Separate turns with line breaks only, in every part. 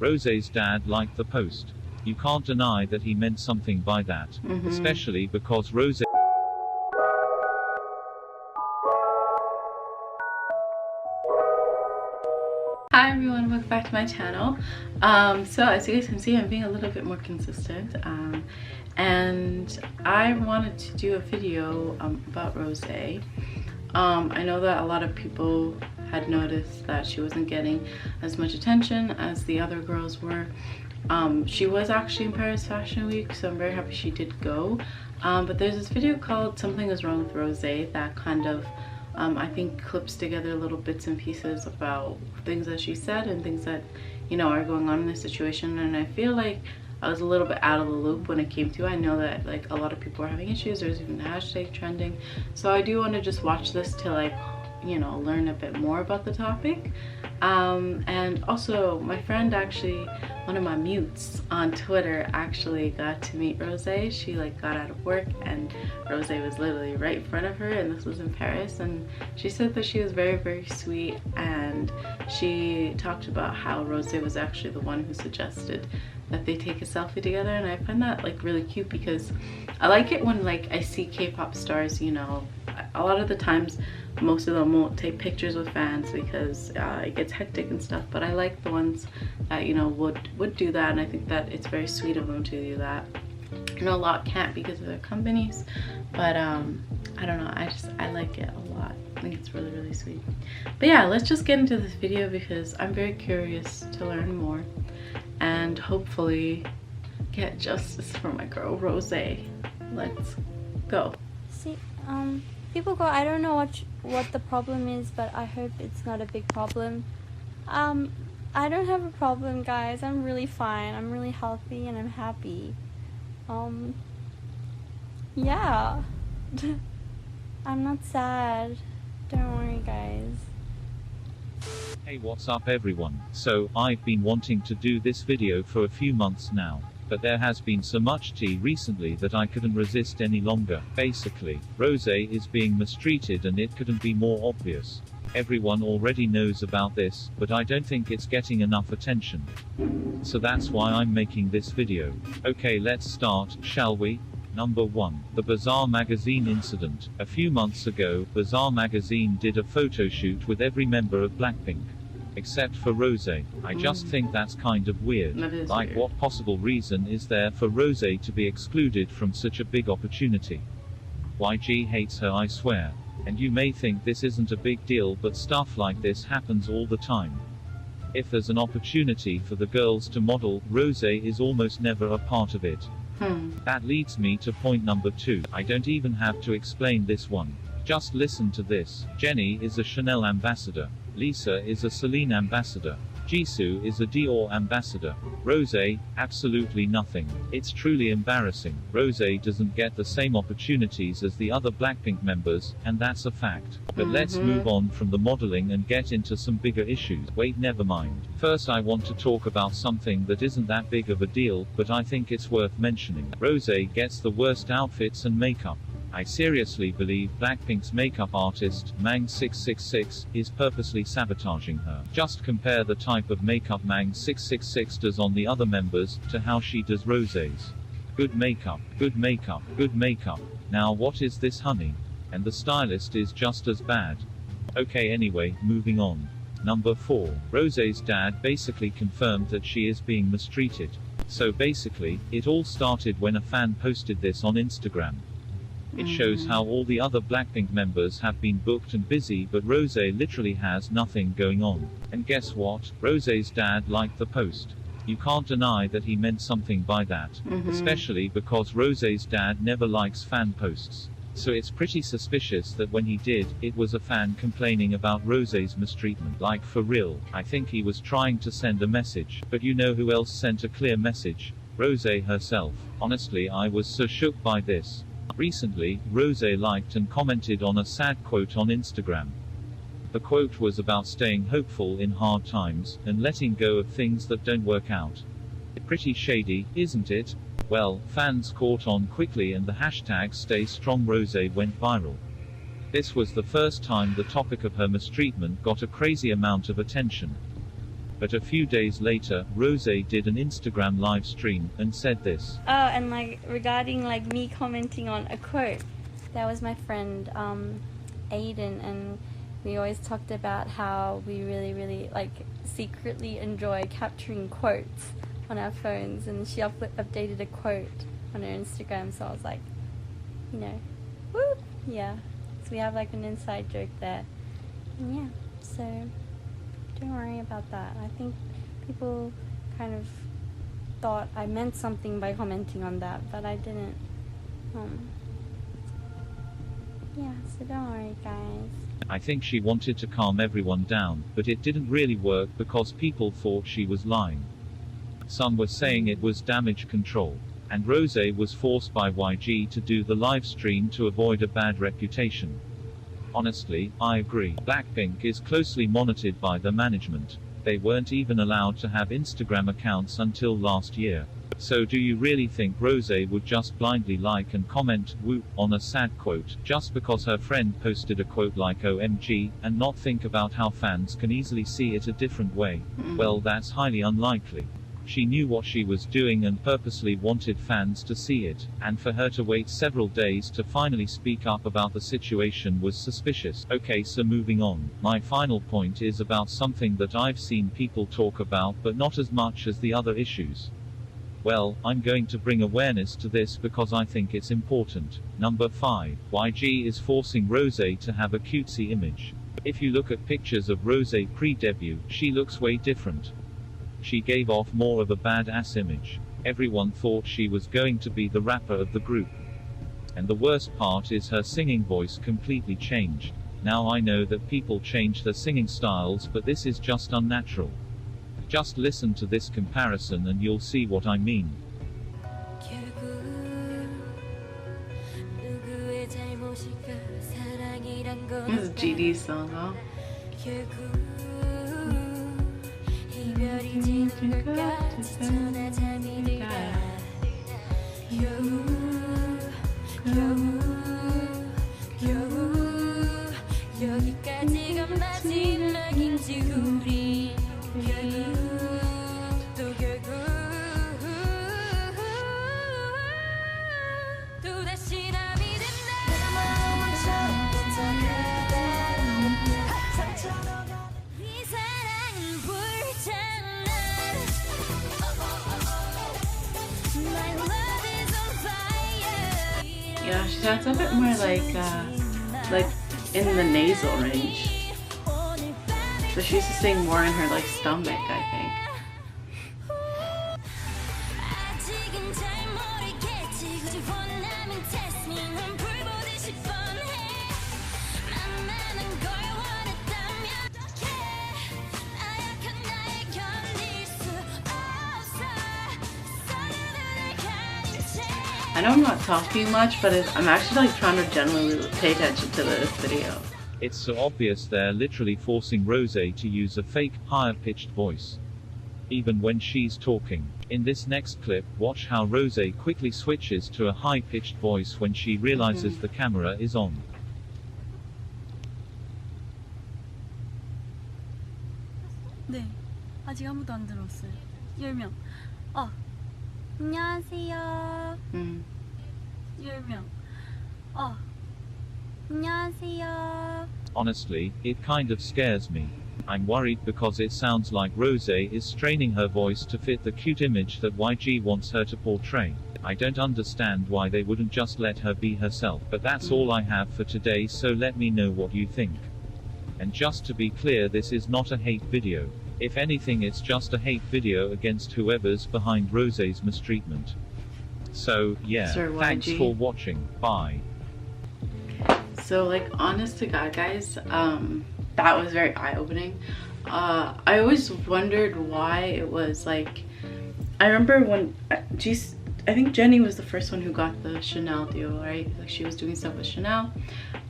Rosé's dad liked the post. You can't deny that he meant something by that, especially because Rosé.
Hi everyone, welcome back to my channel. So as you guys can see, I'm being a little bit more consistent, and I wanted to do a video about Rosé. I know that a lot of people had noticed that she wasn't getting as much attention as the other girls were. She was actually in Paris Fashion Week, so I'm very happy she did go. But there's this video called Something Is Wrong with Rosé that kind of I think clips together little bits and pieces about things that she said and things that, you know, are going on in this situation. And I feel like I was a little bit out of the loop when it came to it. I know that like a lot of people are having issues. There's even a hashtag trending. So I do want to just watch this to, like, you know, learn a bit more about the topic. And also my friend, actually one of my mutes on Twitter, actually got to meet Rosé. She like got out of work and Rosé was literally right in front of her, and this was in Paris, and she said that she was very, very sweet, and she talked about how Rosé was actually the one who suggested that they take a selfie together. And I find that like really cute, because I like it when like I see K-pop stars, you know, a lot of the times most of them won't take pictures with fans because it gets hectic and stuff, but I like the ones that, you know, would do that, and I think that it's very sweet of them to do that. I know a lot can't because of their companies, but I don't know, I like it a lot. I think it's really, really sweet. But yeah, let's just get into this video because I'm very curious to learn more and hopefully get justice for my girl Rosé. Let's go.
See, people go, I don't know what the problem is, but I hope it's not a big problem. I don't have a problem, guys. I'm really fine. I'm really healthy and I'm happy. Yeah. I'm not sad. Don't worry, guys.
Hey, what's up everyone? So, I've been wanting to do this video for a few months now, but there has been so much tea recently that I couldn't resist any longer. Basically, Rosé is being mistreated and it couldn't be more obvious. Everyone already knows about this, but I don't think it's getting enough attention. So that's why I'm making this video. Okay, let's start, shall we? Number 1. The Bazaar magazine incident. A few months ago, Bazaar magazine did a photo shoot with every member of BLACKPINK. Except for Rosé. I just think that's kind of weird. Like,
weird.
what possible reason is there for Rosé to be excluded from such a big opportunity? YG hates her, I swear. And you may think this isn't a big deal, but stuff like this happens all the time. If there's an opportunity for the girls to model, Rosé is almost never a part of it. That leads me to point number 2. I don't even have to explain this one. Just listen to this. Jennie is a Chanel ambassador. Lisa is a Celine ambassador. Jisoo is a Dior ambassador. Rosé, absolutely nothing. It's truly embarrassing. Rosé doesn't get the same opportunities as the other BLACKPINK members, and that's a fact. But let's move on from the modeling and get into some bigger issues. Wait, never mind. First, I want to talk about something that isn't that big of a deal, but I think it's worth mentioning. Rosé gets the worst outfits and makeup. I seriously believe BLACKPINK's makeup artist, Mang666, is purposely sabotaging her. Just compare the type of makeup Mang666 does on the other members, to how she does Rosé's. Good makeup, good makeup, good makeup. Now what is this, honey? And the stylist is just as bad. Okay, anyway, moving on. Number 4. Rosé's dad basically confirmed that she is being mistreated. So basically, it all started when a fan posted this on Instagram. It shows how all the other BLACKPINK members have been booked and busy, but Rosé literally has nothing going on. And guess what? Rosé's dad liked the post. You can't deny that he meant something by that, especially because Rosé's dad never likes fan posts. So it's pretty suspicious that when he did, it was a fan complaining about Rosé's mistreatment. Like, for real, I think he was trying to send a message. But you know who else sent a clear message? Rosé herself. Honestly, I was so shook by this. Recently, Rosé liked and commented on a sad quote on Instagram. The quote was about staying hopeful in hard times, and letting go of things that don't work out. Pretty shady, isn't it? Well, fans caught on quickly and the hashtag #StayStrongRosé went viral. This was the first time the topic of her mistreatment got a crazy amount of attention. But a few days later, Rosé did an Instagram live stream and said this.
Oh, and like regarding like me commenting on a quote, that was my friend Aiden, and we always talked about how we really like secretly enjoy capturing quotes on our phones, and she updated a quote on her Instagram, so I was like, you know, whoop, yeah. So we have like an inside joke there, and yeah, so don't worry about that. I think people kind of thought I meant something by commenting on that, but I didn't. Yeah, so don't worry, guys.
I think she wanted to calm everyone down, but it didn't really work because people thought she was lying. Some were saying it was damage control. And Rosé was forced by YG to do the live stream to avoid a bad reputation. Honestly, I agree. BLACKPINK is closely monitored by the management. They weren't even allowed to have Instagram accounts until last year. So do you really think Rosé would just blindly like and comment "woo" on a sad quote, just because her friend posted a quote like OMG, and not think about how fans can easily see it a different way? Well, that's highly unlikely. She knew what she was doing and purposely wanted fans to see it, and for her to wait several days to finally speak up about the situation was suspicious. Okay, so moving on. My final point is about something that I've seen people talk about but not as much as the other issues. Well, I'm going to bring awareness to this because I think it's important. Number 5. YG is forcing Rosé to have a cutesy image. If you look at pictures of Rosé pre-debut, she looks way different. She gave off more of a badass image. Everyone thought she was going to be the rapper of the group. And the worst part is her singing voice completely changed. Now I know that people change their singing styles, but this is just unnatural. Just listen to this comparison and you'll see what I mean.
This is GD's song, huh? Yeah, she sounds a bit more like in the nasal range. So she used to sing more in her like stomach, I think. I know I'm not talking much, but I'm actually like trying to genuinely pay attention to this video.
It's so obvious they're literally forcing Rosé to use a fake, higher-pitched voice. Even when she's talking. In this next clip, watch how Rosé quickly switches to a high-pitched voice when she realizes the camera is on.
네, 아직 아무도 안 들었어요. 10명. 안녕하세요. 10명. 안녕하세요.
Honestly, it kind of scares me. I'm worried because it sounds like Rosé is straining her voice to fit the cute image that YG wants her to portray. I don't understand why they wouldn't just let her be herself. But that's all I have for today, so let me know what you think. And just to be clear, this is not a hate video. If anything, it's just a hate video against whoever's behind Rosé's mistreatment. So, yeah, thanks for watching. Bye.
So, like, honest to God, guys, that was very eye-opening. I always wondered why it was like, I remember when, I think Jenny was the first one who got the Chanel deal, right? Like, she was doing stuff with Chanel.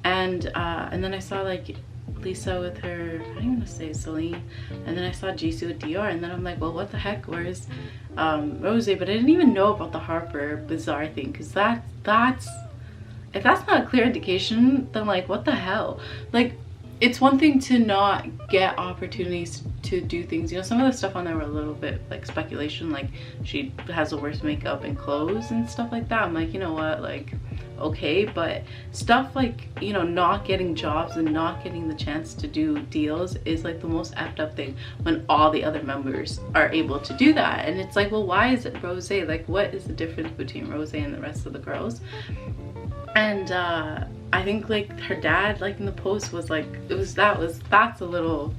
And then I saw, like, Lisa with her, I don't want to say Celine, and then I saw Jeezy with Dior, and then I'm like, well, what the heck, where's Rosé? But I didn't even know about the Harper Bazaar thing, because that's if that's not a clear indication, then like, what the hell? Like, it's one thing to not get opportunities to do things. You know, some of the stuff on there were a little bit like speculation, like she has the worst makeup and clothes and stuff like that. I'm like, you know what, like, okay, but stuff like, you know, not getting jobs and not getting the chance to do deals is like the most effed up thing when all the other members are able to do that. And it's like, well, why is it Rosé? Like, what is the difference between Rosé and the rest of the girls? And I think like her dad, like in the post, was like, that's a little,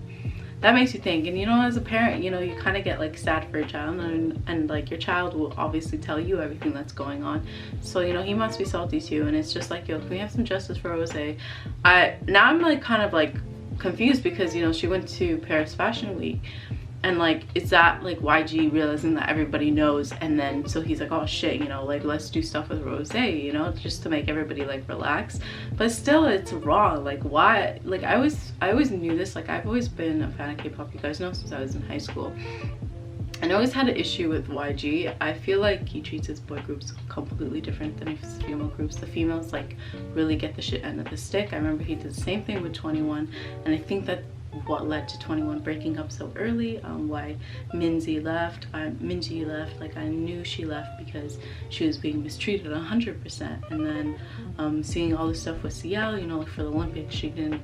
that makes you think. And you know, as a parent, you know, you kind of get like sad for your child, and like your child will obviously tell you everything that's going on. So, you know, he must be salty too. And it's just like, yo, can we have some justice for Rosé? Now I'm like kind of like confused, because, you know, she went to Paris Fashion Week, and like, is that like YG realizing that everybody knows, and then so he's like, oh shit, you know, like, let's do stuff with Rosé, you know, just to make everybody like relax. But still, it's wrong. Like, why? Like, I always knew this. Like, I've always been a fan of K-pop, you guys know, since I was in high school. And I always had an issue with YG. I feel like he treats his boy groups completely different than his female groups. The females like really get the shit end of the stick. I remember he did the same thing with 21, and I think that what led to 21 breaking up so early, why Minzy left. Like, I knew she left because she was being mistreated 100%. And then seeing all this stuff with CL, you know, like for the Olympics, she didn't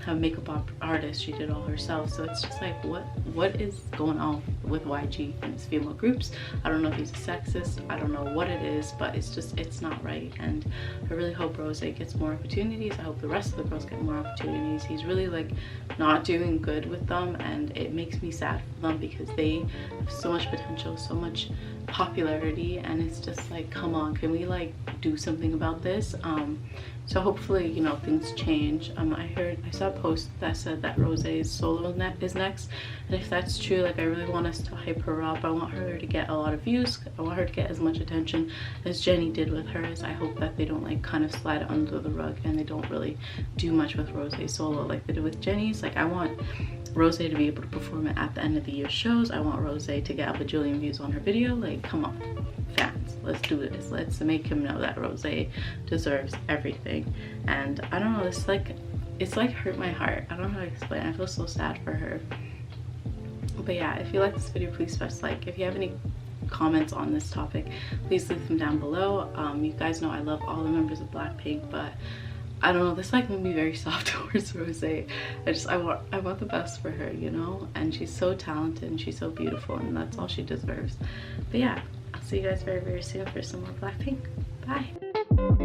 have a makeup artist, she did all herself. So it's just like, what is going on with YG and his female groups? I don't know if he's a sexist, I don't know what it is, but it's just, it's not right. And I really hope Rosé gets more opportunities. I hope the rest of the girls get more opportunities. He's really like not doing good with them, and it makes me sad for them because they have so much potential, so much popularity, and it's just like, come on, can we like do something about this? So hopefully, you know, things change. I saw a post that said that Rosé's solo is next, and if that's true, like, I really want us to hype her up. I want her to get a lot of views. I want her to get as much attention as Jennie did with hers. I hope that they don't like kind of slide under the rug and they don't really do much with Rosé solo like they did with Jennie's. Like, I want Rosé to be able to perform it at the end of the year shows. I want Rosé to get a bajillion views on her video. Like, come on, fans, let's do this. Let's make him know that Rosé deserves everything. And I don't know, it's like hurt my heart. I don't know how to explain it. I feel so sad for her. But yeah, if you like this video, please press like. If you have any comments on this topic, please leave them down below. You guys know I love all the members of BLACKPINK, but I don't know, this like made me very soft towards Rosé. I want the best for her, you know, and she's so talented and she's so beautiful, and that's all she deserves. But yeah, I'll see you guys very, very soon for some more BLACKPINK. Bye.